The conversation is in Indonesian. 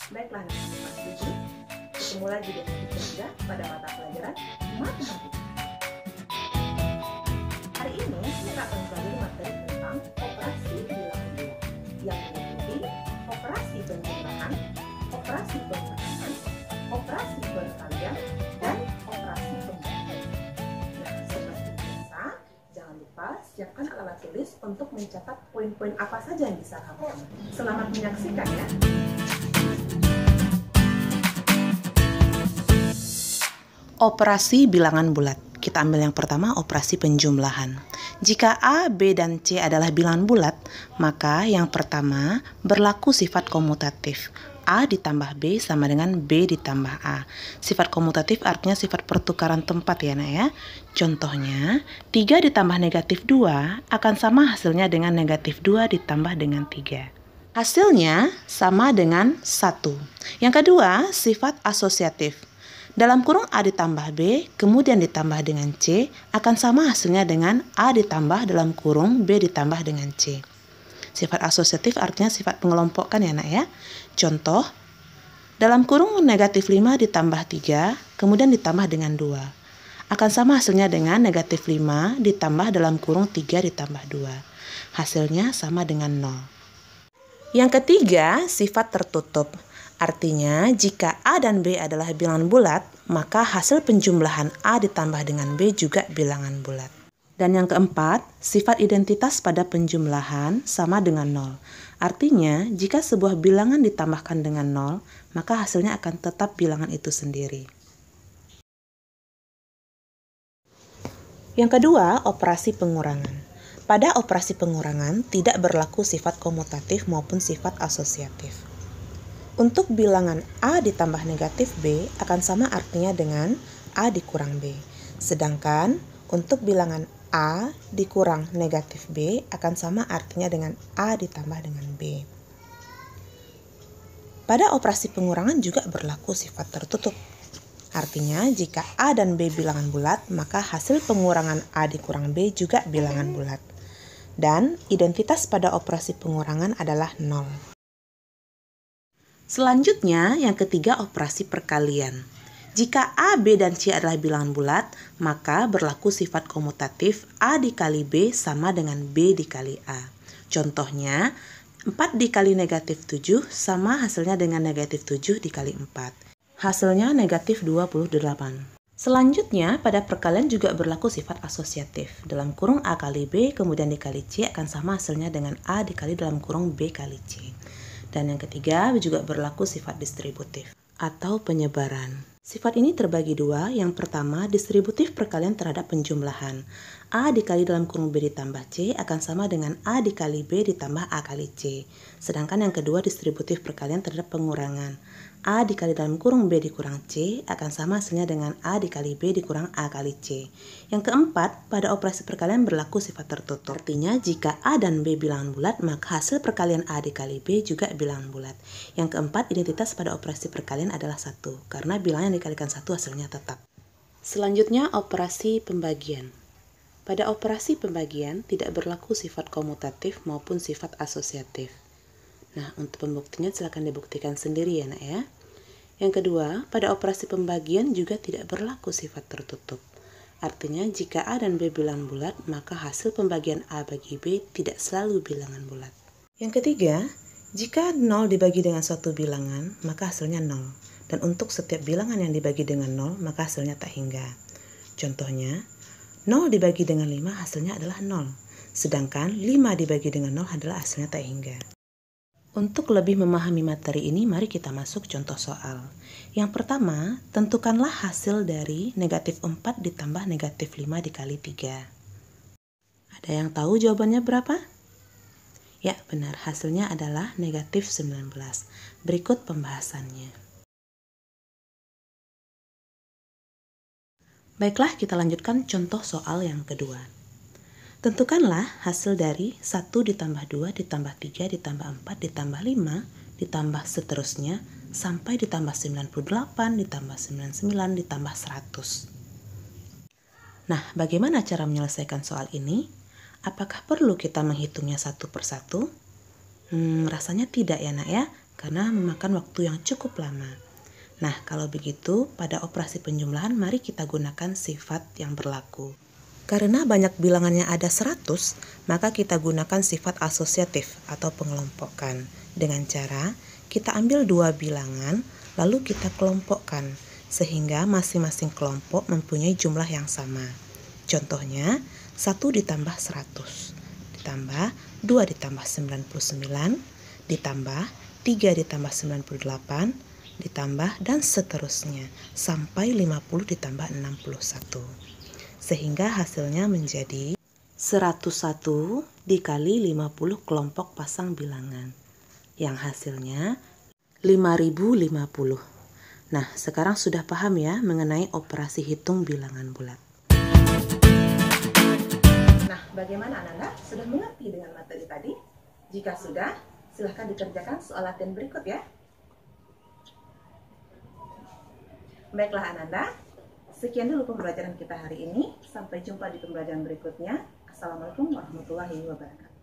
Baiklah anak-anak kelas 7, ketemu lagi dengan kita pada mata pelajaran matematika. Hari ini kita akan belajar materi tentang operasi bilangan bulat yang meliputi operasi penjumlahan, operasi pengurangan, operasi perkalian, dan operasi pembagian. Nah, seperti biasa, jangan lupa siapkan alat tulis untuk mencatat poin-poin apa saja yang bisa kamu. Selamat menyaksikan ya. Operasi bilangan bulat. Kita ambil yang pertama, operasi penjumlahan. Jika A, B, dan C adalah bilangan bulat, maka yang pertama berlaku sifat komutatif. A ditambah B sama dengan B ditambah A. Sifat komutatif artinya sifat pertukaran tempat ya nak ya. Contohnya, 3 ditambah negatif 2 akan sama hasilnya dengan negatif 2 ditambah dengan 3. Hasilnya sama dengan 1. Yang kedua, sifat asosiatif. Dalam kurung A ditambah B, kemudian ditambah dengan C, akan sama hasilnya dengan A ditambah dalam kurung B ditambah dengan C. Sifat asosiatif artinya sifat mengelompokkan ya nak ya. Contoh, dalam kurung negatif 5 ditambah 3, kemudian ditambah dengan 2. Akan sama hasilnya dengan negatif 5 ditambah dalam kurung 3 ditambah 2. Hasilnya sama dengan 0. Yang ketiga, sifat tertutup. Artinya, jika A dan B adalah bilangan bulat, maka hasil penjumlahan A ditambah dengan B juga bilangan bulat. Dan yang keempat, sifat identitas pada penjumlahan sama dengan 0. Artinya, jika sebuah bilangan ditambahkan dengan 0, maka hasilnya akan tetap bilangan itu sendiri. Yang kedua, operasi pengurangan. Pada operasi pengurangan, tidak berlaku sifat komutatif maupun sifat asosiatif. Untuk bilangan A ditambah negatif B akan sama artinya dengan A dikurang B. Sedangkan untuk bilangan A dikurang negatif B akan sama artinya dengan A ditambah dengan B. Pada operasi pengurangan juga berlaku sifat tertutup. Artinya jika A dan B bilangan bulat, maka hasil pengurangan A dikurang B juga bilangan bulat. Dan identitas pada operasi pengurangan adalah 0. Selanjutnya, yang ketiga operasi perkalian. Jika A, B, dan C adalah bilangan bulat, maka berlaku sifat komutatif A dikali B sama dengan B dikali A. Contohnya, 4 dikali negatif 7 sama hasilnya dengan negatif 7 dikali 4. Hasilnya negatif 28. Selanjutnya, pada perkalian juga berlaku sifat asosiatif. Dalam kurung A kali B, kemudian dikali C akan sama hasilnya dengan A dikali dalam kurung B kali C. Dan yang ketiga juga berlaku sifat distributif atau penyebaran. Sifat ini terbagi dua. Yang pertama, distributif perkalian terhadap penjumlahan. A dikali dalam kurung B ditambah C akan sama dengan A dikali B ditambah A kali C. Sedangkan yang kedua, distributif perkalian terhadap pengurangan. A dikali dalam kurung B dikurang C akan sama hasilnya dengan A dikali B dikurang A kali C. Yang keempat, pada operasi perkalian berlaku sifat tertutup. Artinya, jika A dan B bilangan bulat, maka hasil perkalian A dikali B juga bilangan bulat. Yang keempat, identitas pada operasi perkalian adalah 1, karena bilangan yang dikalikan 1 hasilnya tetap. Selanjutnya, operasi pembagian. Pada operasi pembagian, tidak berlaku sifat komutatif maupun sifat asosiatif. Nah, untuk pembuktinya silakan dibuktikan sendiri ya nak ya. Yang kedua, pada operasi pembagian juga tidak berlaku sifat tertutup. Artinya, jika A dan B bilangan bulat, maka hasil pembagian A bagi B tidak selalu bilangan bulat. Yang ketiga, jika 0 dibagi dengan suatu bilangan, maka hasilnya 0. Dan untuk setiap bilangan yang dibagi dengan 0, maka hasilnya tak hingga. Contohnya, 0 dibagi dengan 5 hasilnya adalah 0. Sedangkan 5 dibagi dengan 0 adalah hasilnya tak hingga. Untuk lebih memahami materi ini, mari kita masuk contoh soal. Yang pertama, tentukanlah hasil dari negatif 4 ditambah negatif 5 dikali 3. Ada yang tahu jawabannya berapa? Ya, benar. Hasilnya adalah negatif 19. Berikut pembahasannya. Baiklah, kita lanjutkan contoh soal yang kedua. Tentukanlah hasil dari 1 ditambah 2 ditambah 3 ditambah 4 ditambah 5 ditambah seterusnya sampai ditambah 98 ditambah 99 ditambah 100. Nah, bagaimana cara menyelesaikan soal ini? Apakah perlu kita menghitungnya satu persatu? Rasanya tidak ya nak ya, karena memakan waktu yang cukup lama. Nah, kalau begitu, pada operasi penjumlahan mari kita gunakan sifat yang berlaku. Karena banyak bilangannya ada 100, maka kita gunakan sifat asosiatif atau pengelompokan. Dengan cara, kita ambil 2 bilangan, lalu kita kelompokkan, sehingga masing-masing kelompok mempunyai jumlah yang sama. Contohnya, 1 ditambah 100, ditambah 2 ditambah 99, ditambah 3 ditambah 98, ditambah dan seterusnya, sampai 50 ditambah 61. Sehingga hasilnya menjadi 101 dikali 50 kelompok pasang bilangan, yang hasilnya 5050. Nah, sekarang sudah paham ya mengenai operasi hitung bilangan bulat. Nah, bagaimana Ananda? Sudah mengerti dengan materi tadi? Jika sudah, silahkan dikerjakan soal latihan berikut ya. Baiklah Ananda, sekian dulu pembelajaran kita hari ini. Sampai jumpa di pembelajaran berikutnya. Assalamualaikum warahmatullahi wabarakatuh.